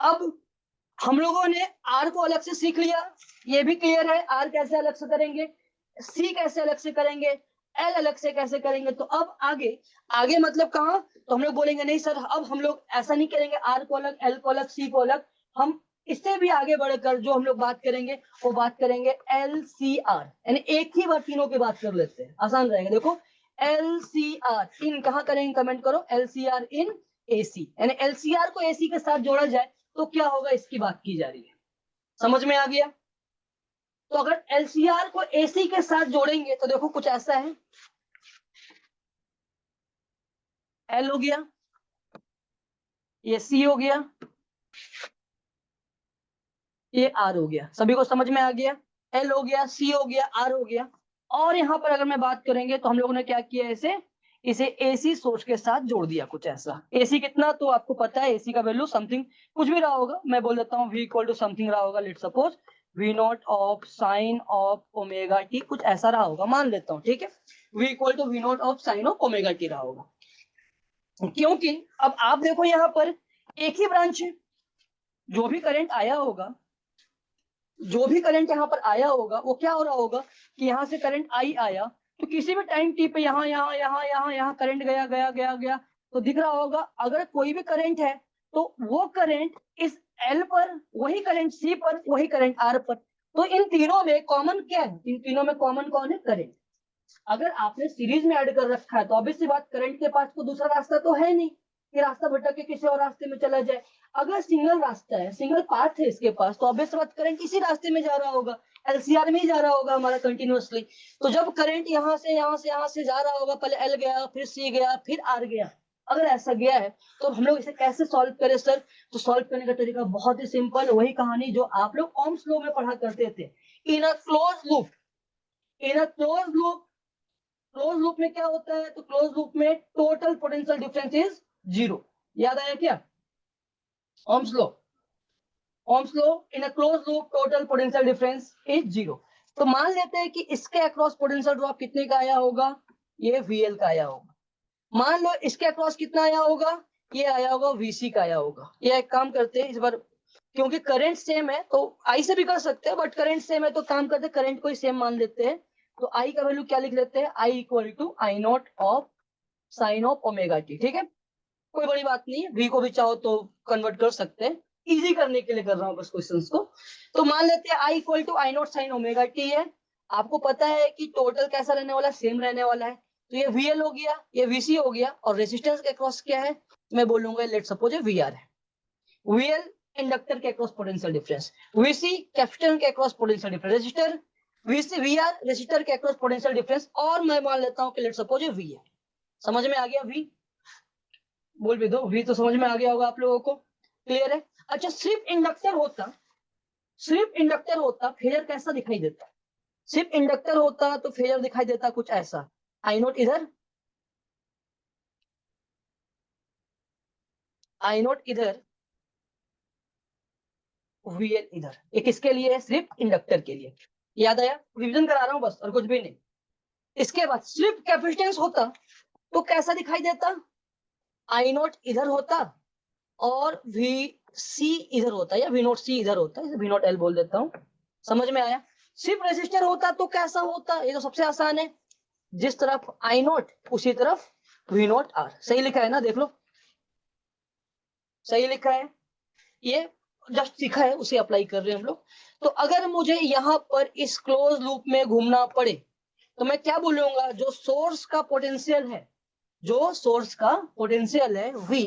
अब हम लोगों ने आर को अलग से सीख लिया, ये भी क्लियर है, आर कैसे अलग से करेंगे, सी कैसे अलग से करेंगे, एल अलग से कैसे करेंगे। तो अब आगे, आगे मतलब कहाँ? तो हम लोग बोलेंगे नहीं सर, अब हम लोग ऐसा नहीं करेंगे, आर को अलग, एल को अलग, सी को अलग। हम इससे भी आगे बढ़कर जो हम लोग बात करेंगे, वो बात करेंगे एल सी आर, यानी एक ही बार तीनों की बात कर लेते हैं, आसान रहेगा। देखो, एल सी आर इन कहाँ करेंगे, कमेंट करो, एल सी आर इन ए सी, यानी एल सी आर को ए सी के साथ जोड़ा जाए तो क्या होगा, इसकी बात की जा रही है। समझ में आ गया? तो अगर एलसीआर को एसी के साथ जोड़ेंगे तो देखो कुछ ऐसा है, एल हो गया, ये सी हो गया, ये आर हो गया। सभी को समझ में आ गया? एल हो गया, सी हो गया, आर हो गया। और यहाँ पर अगर मैं बात करेंगे तो हम लोगों ने क्या किया, इसे एसी सोर्स के साथ जोड़ दिया, कुछ ऐसा। एसी कितना, तो आपको पता है एसी का वैल्यू समथिंग कुछ भी रहा होगा, मैं बोल देता हूँ v इक्वल टू समथिंग रहा होगा, let suppose v naught of sine of omega T, कुछ ऐसा रहा होगा, मान लेता हूँ, ठीक है? v equal to v naught of sine of omega t रहा होगा, क्योंकि अब आप देखो यहाँ पर एक ही ब्रांच है, जो भी करंट आया होगा, जो भी करंट यहाँ पर आया होगा, वो क्या हो रहा होगा कि यहाँ से करंट आई आया, तो किसी भी टाइम टी पे यहाँ यहाँ यहाँ यहाँ यहाँ करंट गया गया गया गया, तो दिख रहा होगा अगर कोई भी करंट है तो वो करंट इस एल पर, वही करंट सी पर, वही करंट आर पर। तो इन तीनों में कॉमन क्या है, इन तीनों में कॉमन कौन है, करंट। अगर आपने सीरीज में ऐड कर रखा है तो ऑब्वियस सी बात, करंट के पास तो दूसरा रास्ता तो है नहीं कि रास्ता भटक के किसी और रास्ते में चला जाए। अगर सिंगल रास्ता है, सिंगल पाथ है इसके पास, तो ऑब्वियस बात करंट इसी रास्ते में जा रहा होगा, एलसीआर में ही जा रहा होगा हमारा कंटिन्यूअसली। तो जब करंट यहाँ से यहाँ से यहाँ से जा रहा होगा, पहले एल गया, फिर सी गया, फिर आर गया, अगर ऐसा गया है तो हम लोग इसे कैसे सॉल्व करें सर? तो सॉल्व करने का तरीका बहुत ही सिंपल, वही कहानी जो आप लोग ओम्स लॉ में पढ़ा करते थे, in a close loop. In a close loop, close loop में क्या होता है, तो क्लोज लूप में total potential difference is zero. याद आया क्या? Ohm's law, Ohm's law, in a close loop total potential difference is zero. तो मान लेते हैं कि इसके अक्रॉस पोटेंशियल ड्रॉप कितने का आया होगा, ये VL का आया होगा। मान लो इसके अक्रॉस कितना आया होगा, ये आया होगा VC का आया होगा। ये एक काम करते हैं इस बार, क्योंकि करंट सेम है तो आई से भी कर सकते हैं, बट करंट सेम है तो काम करते हैं करंट को ही सेम मान लेते हैं। तो आई का वैल्यू क्या लिख लेते हैं, I equal to I naught of sine of omega t, ठीक है? कोई बड़ी बात नहीं है, v को भी चाहो तो कन्वर्ट कर सकते हैं, इजी करने के लिए कर रहा हूँ बस क्वेश्चंस को। तो मान लेते हैं I equal to I naught sine omega t है। आपको पता है कि टोटल कैसा रहने वाला है, सेम रहने वाला है। तो ये VL हो गया, ये VC हो गया, और रेजिस्टेंस के क्रॉस क्या है, मैं बोलूंगा लेट सपोज ये VR है। VL इंडक्टर के cross potential difference, VC capacitor के cross potential difference, resistor VC VR resistor के क्रॉस पोटेंशियल डिफरेंस, और मैं मान लेता हूँ कि लेट सपोज ये V है। समझ में आ गया? V बोल भी दो, V तो समझ में आ गया होगा आप लोगों को, क्लियर है? अच्छा, सिर्फ इंडक्टर होता, सिर्फ इंडक्टर होता, फेजर कैसा दिखाई देता? सिर्फ इंडक्टर होता तो फेजर दिखाई देता कुछ ऐसा, आई नोट इधर, आई नोट इधर, VL इधर। ये किसके लिए है? सिर्फ इंडक्टर के लिए। याद आया? रिविजन करा रहा हूं बस, और कुछ भी नहीं। इसके बाद सिर्फ कैपेसिटेंस होता तो कैसा दिखाई देता, आई नोट इधर होता और VC इधर होता, या V नोट C इधर होता है, वी नोट L बोल देता हूँ। समझ में आया? सिर्फ रेजिस्टर होता तो कैसा होता, ये तो सबसे आसान है, जिस तरफ आई नोट उसी तरफ वी नोट आर। सही लिखा है ना, देख लो सही लिखा है, ये जस्ट सीखा है उसे अप्लाई कर रहे हैं हम लोग। तो अगर मुझे यहाँ पर इस क्लोज लूप में घूमना पड़े तो मैं क्या बोलूंगा, जो सोर्स का पोटेंशियल है, जो सोर्स का पोटेंशियल है V,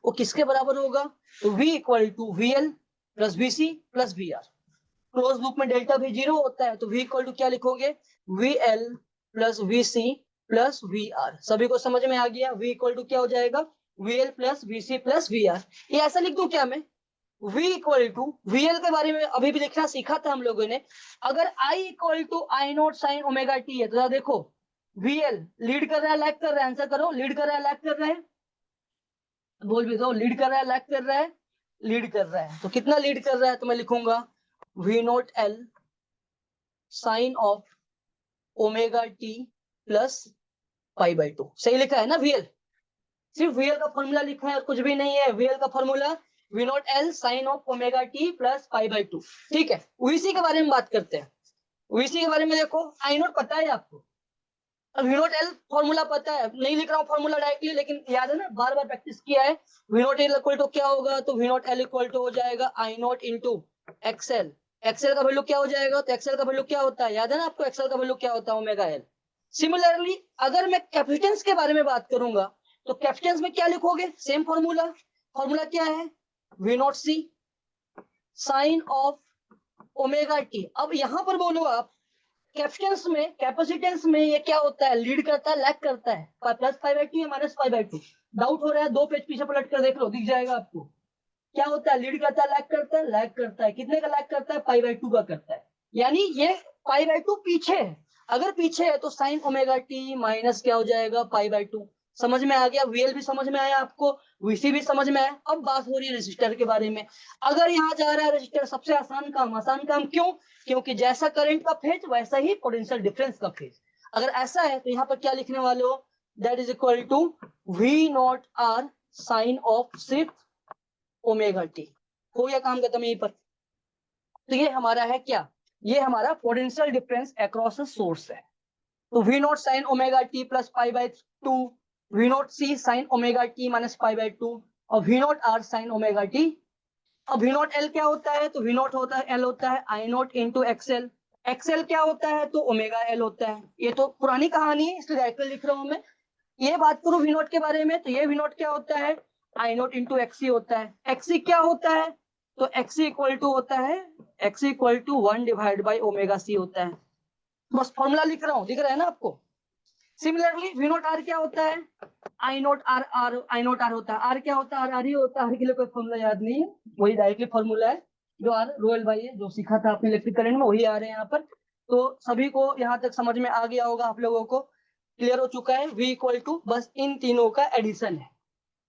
वो किसके बराबर होगा, तो V इक्वल टू VL प्लस VC प्लस VR। क्लोज लूप में डेल्टा भी 0 होता है, तो V इक्वल टू क्या लिखोगे, VL प्लस VC प्लस VR। सभी को समझ में आ गया, V इक्वल टू क्या हो जाएगा, VL प्लस VC प्लस VR। ये ऐसा लिख दूं क्या मैं, V इक्वल टू VL के बारे में अभी भी लिखना सीखा था हम लोगों ने। अगर I equal to I naught sine omega t है तो देखो VL लीड कर रहा है लैग कर रहा है, आंसर करो, लीड कर रहा है लैग कर रहा है, बोल भी दो, लीड कर रहा है लैग कर रहा है, लीड कर रहा है। तो कितना लीड कर रहा है, तो मैं लिखूंगा V naught L sine of omega t plus pi by 2। सही लिखा है ना VL, सिर्फ VL का फॉर्मूला लिखा है और कुछ भी नहीं है। VL का formula V naught L sine of omega t plus pi by 2। ठीक है, VC के बारे में बात करते हैं। VC के बारे में देखो, आई नोट पता है आपको, अब V नॉट L फॉर्मूला पता है, नहीं लिख रहा हूँ फॉर्मूला डायरेक्टली, लेकिन याद है ना, बार बार प्रैक्टिस किया है। V naught L equal to क्या होगा, तो V naught L equal to हो जाएगा I naught into XL। XL का वैल्यू क्या हो जाएगा, तो XL का वैल्यू क्या होता है, याद है ना आपको, XL का वैल्यू क्या होता है, ओमेगा L। सिमिलरली अगर मैं कैपेसिटेंस के बारे में बात करूंगा तो कैपेसिटेंस में क्या लिखोगे, सेम फॉर्मूला, फॉर्मूला क्या है, V naught C sine of omega t. अब यहां पर बोलो आप, कैपेसिटेंस में, कैपेसिटेंस में ये क्या होता है, लीड करता है लैग करता है, प्लस पाई बाई 2 या माइनस पाई बाई 2। डाउट हो रहा है, 2 पेज पीछे पलट कर देख लो, दिख जाएगा आपको। क्या होता है, लीड करता है लैग करता है, लैग करता है, कितने का लैग करता है, पाई बाई 2 का करता है, यानी ये पाई बाई 2 पीछे है। अगर पीछे है तो साइन ओमेगा टी माइनस क्या हो जाएगा, पाई बाई 2। समझ में आ गया, VL भी समझ में आया आपको, VC भी समझ में आया। अब बात हो रही है रेजिस्टर के बारे में। अगर यहाँ जा रहा है रेजिस्टर, सबसे आसान काम, आसान काम क्यों, क्योंकि जैसा करंट का फेज वैसा ही पोटेंशियल डिफरेंस का फेज। अगर ऐसा है तो यहाँ पर क्या लिखने वाले हो, that is equal to V naught R sine of सिर्फ ओमेगा टी। हो गया काम खत्म यहीं पर। तो ये हमारा है क्या, ये हमारा potential difference across a source है। तो V naught sine omega t plus pi by 2, V naught C sign omega t minus pi by 2, और V naught R sign omega t. अब V नॉट L क्या होता है, तो V not होता है L होता है I naught into XL। XL क्या होता है, तो ओमेगा L होता है। ये तो पुरानी कहानी है, इसलिए डायरेक्टली लिख रहा हूं मैं। ये बात करूं V नॉट के बारे में, तो ये V नॉट क्या होता है, आई नॉट इंटू XC होता है। XC क्या होता है, तो XC इक्वल टू होता है, XC equal to 1 divide by omega C होता है। बस फॉर्मूला लिख रहा हूँ, दिख रहा है ना आपको। सिमिलरली V नॉट R क्या होता है, I naught R R I naught R होता है। R क्या होता है, R ही होता है, R के लिए कोई फॉर्मूला याद नहीं है, वही डायरेक्टली फॉर्मूला है जो R रोयल भाई है, जो सीखा था आपने इलेक्ट्रिक करंट में, वही आ रहे हैं यहाँ पर। तो सभी को यहाँ तक समझ में आ गया होगा, आप लोगों को क्लियर हो चुका है। V इक्वल टू बस इन तीनों का एडिशन है।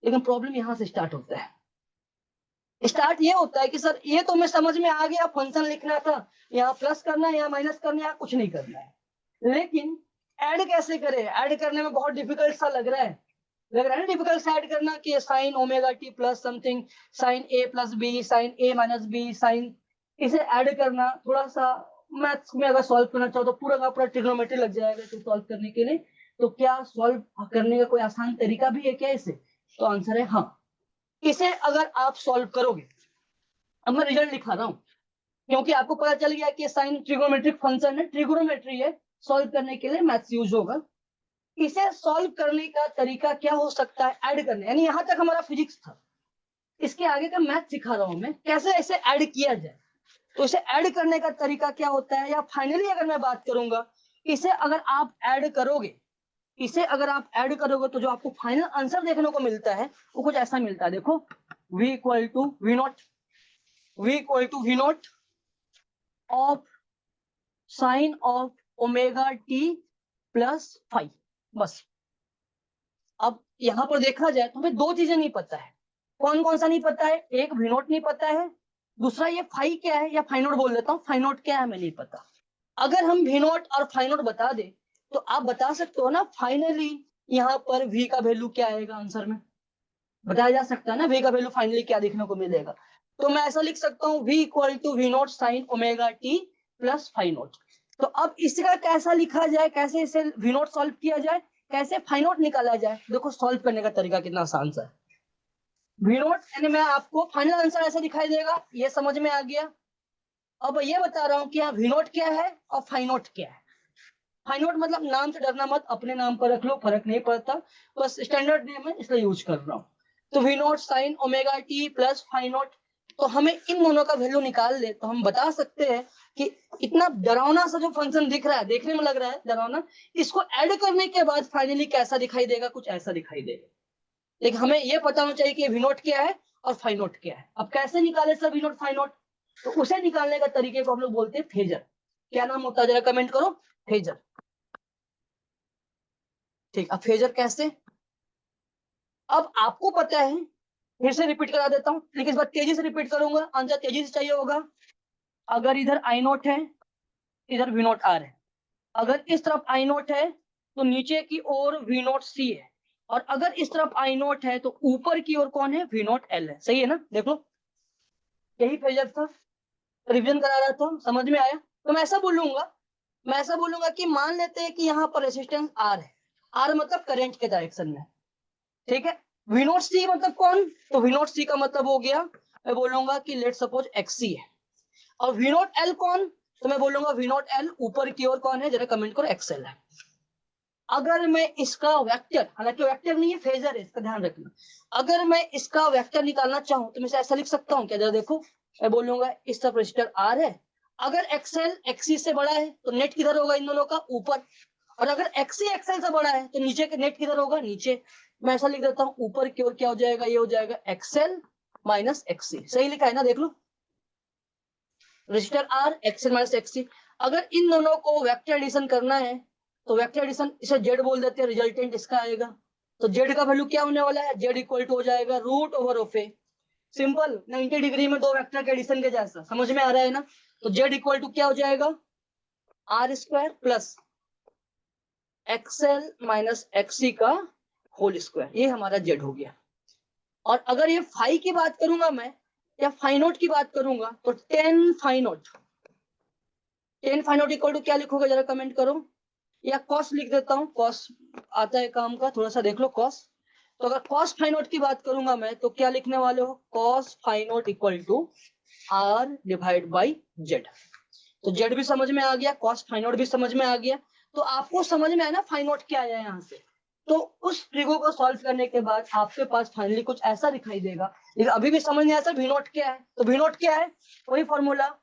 लेकिन प्रॉब्लम यहाँ से स्टार्ट होता है, स्टार्ट ये होता है कि सर ये तो मैं समझ में आ गया, फंक्शन लिखना था, यहाँ प्लस करना है, यहाँ माइनस करना है, यहाँ कुछ नहीं करना है, लेकिन ऐड कैसे करें, ऐड करने में बहुत डिफिकल्ट सा लग रहा है, ना डिफिकल्ट सा ऐड करना, कि sine omega t plus something sine A plus B sine A minus B sine, इसे ऐड करना थोड़ा सा मैथ्स में अगर सॉल्व करना चाहो तो पूरा का पूरा ट्रिग्नोमेट्री लग जाएगा तो सॉल्व करने के लिए। तो क्या सॉल्व करने का कोई आसान तरीका भी है क्या इसे, तो आंसर है हाँ। इसे अगर आप सॉल्व करोगे, अब मैं रिजल्ट लिखा रहा हूं, क्योंकि आपको पता चल गया कि साइन ट्रिगोनोमेट्रिक फंक्शन है, ट्रिगोनोमेट्री है, सॉल्व करने के लिए मैथ्स यूज होगा। इसे सॉल्व करने का तरीका क्या हो सकता है, ऐड करने, यानी यहां तक हमारा फिजिक्स था, इसके आगे का मैथ सिखा रहा हूं मैं, कैसे इसे ऐड किया जाए। तो इसे ऐड करने का तरीका क्या होता है, या फाइनली अगर मैं बात करूंगा, इसे अगर आप ऐड करोगे, इसे अगर आप ऐड करोगे तो जो आपको फाइनल आंसर देखने को मिलता है वो कुछ ऐसा मिलता है, देखो V equal to V naught, V equal to V naught of sine of omega t plus 5। बस अब यहां पर देखा जाए तो हमें दो चीजें नहीं पता है, कौन कौन सा नहीं पता है, एक V नॉट नहीं पता है, दूसरा ये फाई क्या है, या फाई नॉट बोल देता हूँ, फाई नॉट क्या है हमें नहीं पता। अगर हम V नॉट और फाई नॉट बता दे तो आप बता सकते हो ना फाइनली यहाँ पर V का वैल्यू क्या आएगा, आंसर में बताया जा सकता है ना V का वैल्यू फाइनली क्या देखने को मिलेगा। तो मैं ऐसा लिख सकता हूँ V equal to V naught sine omega t plus phi naught. तो अब इसका कैसा लिखा जाए, कैसे इसे वी नोट सॉल्व किया जाए, कैसे फाई नोट निकाला जाए। देखो सॉल्व करने का तरीका कितना आसान सा है। वी नोट यानी मैं आपको फाइनल आंसर ऐसा दिखाई देगा, ये समझ में आ गया। अब ये बता रहा हूँ कि वी नोट क्या है और फाई नोट क्या है। फाई नोट मतलब नाम से डरना मत, अपने नाम पर रख लो, फर्क नहीं पड़ता, बस स्टैंडर्ड नेम है इसलिए यूज कर रहा हूँ। तो V naught sine omega t plus phi naught, तो हमें इन दोनों का वैल्यू निकाल ले तो हम बता सकते हैं कि इतना डरावना सा जो फंक्शन दिख रहा है, देखने में लग रहा है डरावना, इसको ऐड करने के बाद फाइनली कैसा दिखाई देगा, कुछ ऐसा दिखाई देगा। लेकिन हमें यह पता होना चाहिए कि वी नोट क्या है और फाई नोट क्या है। अब कैसे निकाले sir V naught phi naught, तो उसे निकालने का तरीके को हम लोग बोलते हैं फेजर। क्या नाम होता है जरा कमेंट करो, फेजर। ठीक, अब फेजर कैसे, अब आपको पता है, फिर से रिपीट करा देता हूं, लेकिन इस बार तेजी से रिपीट करूंगा, आंसर तेजी से चाहिए होगा। अगर इधर आई नोट है, इधर वी नोट आर है, अगर इस तरफ आई नोट है तो नीचे की ओर वी नोट सी है, और अगर इस तरफ आई नोट है तो ऊपर की ओर कौन है, वी नोट एल है। सही है ना, देख लो यही फेजर था, रिवीजन करा रहा था, समझ में आया। तो मैं ऐसा बोलूंगा कि मान लेते हैं कि यहाँ पर रेसिस्टेंस आर है, आर मतलब करंट के डायरेक्शन में, ठीक है। वी नोट सी मतलब कौन, तो वी नोट सी का मतलब हो गया, मैं बोलूंगा कि लेट सपोज एक्सी है, और वी नोट एल कौन, तो मैं बोलूंगा वी नोट एल ऊपर की ओर कौन है, जरा कमेंट करो, एक्सएल है। अगर मैं इसका वेक्टर, हालांकि वेक्टर नहीं है फेजर है, इसका ध्यान रखना, अगर मैं इसका वेक्टर निकालना चाहूं तो मैं ऐसा लिख सकता हूं क्या, जरा देखो, मैं बोलूंगा इस तरफ रजिस्टर आर है, अगर एक्सएल एक्सी से बड़ा है तो नेट किधर होगा, इन दोनों का ऊपर, और अगर एक्सी एक्सएल से बड़ा है तो नीचे के नेट किधर होगा, नीचे। मैं ऐसा लिख देता हूँ, ऊपर की ओर क्या हो जाएगा, ये हो जाएगा एक्सएल माइनस एक्सी। सही लिखा है ना, देख लो, register R XL minus XC. अगर इन दोनों को वेक्टर एडिशन करना है तो वेक्टर एडिशन इसे जेड बोल देते हैं, रिजल्टेंट इसका आएगा। तो जेड का वैल्यू क्या होने वाला है, जेड इक्वल टू हो जाएगा root over of a, simple 90 degree में दो वेक्टर के एडिशन के जैसा, समझ में आ रहा है ना। तो जेड इक्वल टू क्या हो जाएगा, R square plus XL minus XC का होल स्क्वायर, ये हमारा जेड हो गया। और अगर ये फाई की बात करूंगा मैं, या फाई नोट की बात करूंगा, तो 10 phi naught, 10 phi naught equal to क्या लिखोगे जरा कमेंट करो, या कॉस लिख देता हूँ, कॉस आता है काम का, थोड़ा सा देख लो कॉस। तो अगर कॉस फाई नोट की बात करूंगा मैं तो क्या लिखने वाले हो, cos phi naught equal to R divide by Z. तो जेड भी समझ में आ गया, कॉस फाई नोट भी समझ में आ गया। तो आपको समझ में आया ना फाई नोट क्या आया यहाँ से। तो उस ट्रिगो को सॉल्व करने के बाद आपके पास फाइनली कुछ ऐसा दिखाई देगा, लेकिन अभी भी समझ नहीं आया सर वी नोट क्या है। तो वी नोट क्या है, वही फॉर्मूला,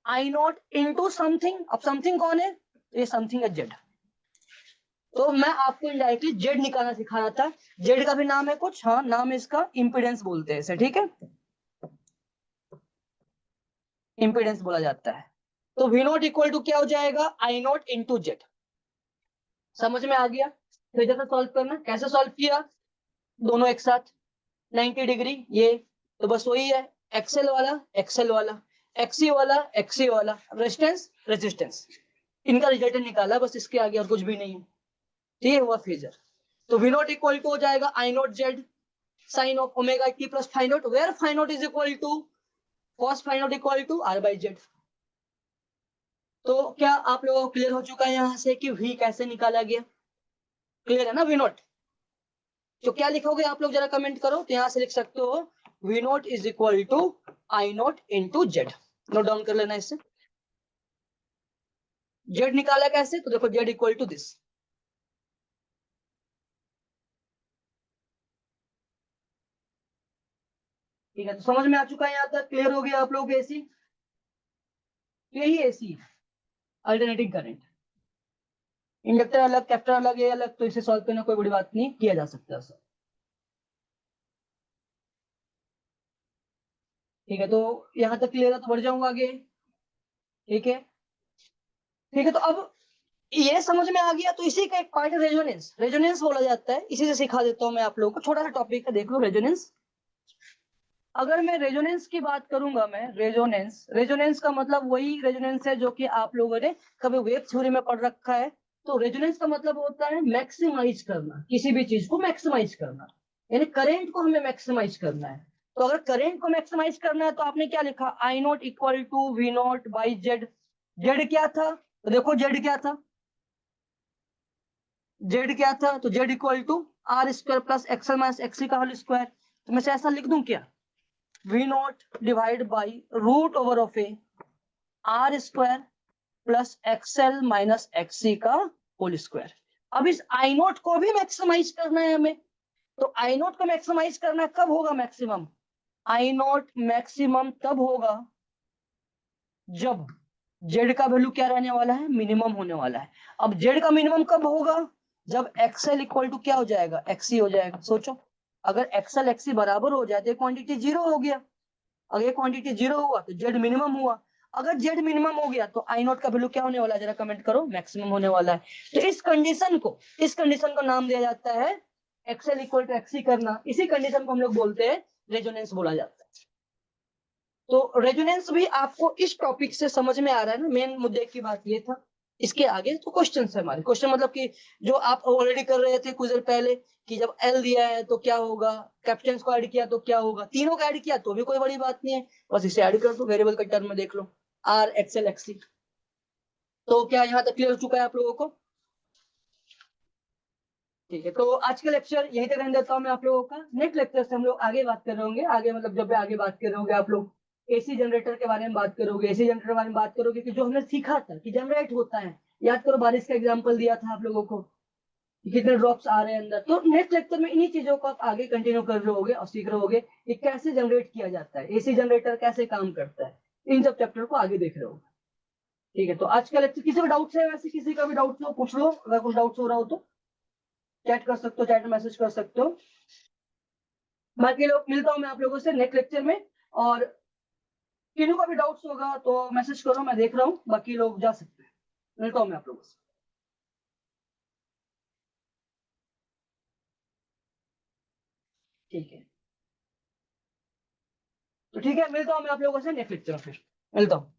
आई नोट इंटू समथिंग। अब समथिंग कौन है, ये समथिंग है जेड। तो मैं आपको इनडायरेक्टली जेड निकालना सिखा रहा था। जेड का भी नाम है कुछ, हाँ नाम है इसका इंपिडेंस बोलते हैं इसे, ठीक है, इंपिडेंस बोला जाता है। तो वी नोट इक्वल टू क्या हो जाएगा, आई नोट इंटू जेड। समझ में आ गया। फिर जैसे सॉल्व करना, कैसे सॉल्व किया, दोनों एक साथ 90 डिग्री ये, तो बस वही है, एक्सेल वाला एक्सेल वाला, एक्सी वाला एक्सी वाला, रेजिस्टेंस रेजिस्टेंस, इनका रिजल्टेंट निकाला, बस इसके आगे और कुछ भी नहीं है। ये हुआ फेजर। तो वी नोट इक्वल टू हो जाएगा I naught Z sine of omega t plus phi naught, where phi naught is equal to cos phi naught equal to R by Z. तो क्या आप लोगों को क्लियर हो चुका है यहाँ से कि वी कैसे निकाला गया, क्लियर है ना वी नोट। तो क्या लिखोगे आप लोग जरा कमेंट करो, तो यहाँ से लिख सकते हो V naught is equal to I naught into Z, note down कर लेना इससे। जेड निकाला कैसे, तो देखो जेड इक्वल टू दिस, ठीक है। तो समझ में आ चुका है यहाँ तक, क्लियर हो गया आप लोग एसी, यही एसी है, अल्टरनेटिंग करंट। इंडक्टर अलग कैपेसिटर अलग, ये अलग, तो इसे सॉल्व करना कोई बड़ी बात नहीं, किया जा सकता है सर, ठीक है। तो यहाँ तक क्लियर है, तो बढ़ जाऊंगा आगे, ठीक है, ठीक है। तो अब ये समझ में आ गया, तो इसी का एक पार्ट है रेजोनेंस, रेजोनेंस बोला जाता है, इसी से सिखा देता हूँ मैं आप लोगों को, छोटा सा टॉपिक है, देख लो रेजोनेंस। अगर मैं रेजोनेंस की बात करूंगा, मैं रेजोनेंस, रेजोनेंस का मतलब वही रेजोनेंस है जो कि आप लोगों ने कभी वेव थ्योरी में पढ़ रखा है। तो रेजोनेंस का मतलब होता है मैक्सिमाइज करना, किसी भी चीज को मैक्सिमाइज करना, यानी करेंट को हमें मैक्सिमाइज करना है। तो अगर करेंट को मैक्सिमाइज करना है तो आपने क्या लिखा, I naught equal to V naught by Z. Z क्या था, तो देखो जेड क्या था, जेड क्या था, तो Z equal to R square plus XL minus XC का होल स्क्वायर। तो मैं से ऐसा लिख दूं क्या, V naught divide by root over of a R square plus XL minus XC का होल स्क्वायर। अब इस आई नोट को भी मैक्सिमाइज करना है हमें, तो आई नोट को मैक्सिमाइज करना कब होगा मैक्सिमम, आई नोट मैक्सिमम तब होगा जब जेड का वैल्यू क्या रहने वाला है, मिनिमम होने वाला है। अब जेड का मिनिमम कब होगा, जब एक्सएल इक्वल टू क्या हो जाएगा, एक्सी हो जाएगा। सोचो अगर एक्सएल एक्सी बराबर हो जाए तो क्वांटिटी जीरो हो गया, अगर ये क्वांटिटी जीरो हुआ तो जेड मिनिमम हुआ। अगर जेड मिनिमम हो गया तो आई नोट का वैल्यू क्या होने वाला है, जरा कमेंट करो, मैक्सिमम होने वाला है। तो इस कंडीशन को नाम दिया जाता है एक्सएल इक्वल टू एक्सी करना। इसी कंडीशन को हम लोग बोलते हैं रेजोनेंस बोला जाता है। तो रेजोनेंस भी आपको इस टॉपिक से समझ में आ रहा है ना, मेन मुद्दे की बात ये था। इसके आगे तो क्वेश्चन है हमारे, क्वेश्चन मतलब कि जो आप ऑलरेडी कर रहे थे कुछ देर पहले, कि जब एल दिया है तो क्या होगा, कैप्टन को ऐड किया तो क्या होगा, तीनों को ऐड किया तो भी कोई बड़ी बात नहीं है, बस इसे ऐड कर दो वेरिएबल के टर्म में, देख लो आर एक्सएल एक्सी। तो क्या यहाँ तक क्लियर हो चुका है आप लोगों को? ठीक है, तो आज का लेक्चर यहीं तक रहने देता हूँ मैं आप लोगों का। नेक्स्ट लेक्चर से हम लोग आगे बात कर रहे होंगे, आगे मतलब जब भी आगे बात कर रहे होंगे आप लोग एसी जनरेटर के बारे में बात करोगे, एसी जनरेटर के बारे में बात करोगे कि जो हमने सीखा था कि जनरेट होता है। याद करो बारिश का एग्जाम्पल दिया था आप लोगों को कि कितने ड्रॉप्स आ रहे हैं अंदर। तो नेक्स्ट लेक्चर में इन्हीं चीजों को आप आगे कंटिन्यू कर रहे होगे और सीख रहे होगे कि कैसे जनरेट किया जाता है, एसी जनरेटर कैसे काम करता है, इन सब चैप्टर को आगे देख रहे होगे। ठीक है, तो आज का लेक्चर, किसी को डाउट्स है, वैसे किसी का भी डाउट हो पूछ लो, अगर कुछ डाउट्स हो रहा हो तो चैट कर सकते हो, चैट में मैसेज कर सकते हो। बाकी लोग मिलता हूँ मैं आप लोगों से नेक्स्ट लेक्चर में, और किन्हीं को भी डाउट्स होगा तो मैसेज करो, मैं देख रहा हूँ, बाकी लोग जा सकते हैं। मिलता हूँ मैं आप लोगों से। ठीक है, तो ठीक है, मिलता हूँ मैं आप लोगों से नेक्स्ट लेक्चर में, फिर मिलता हूँ।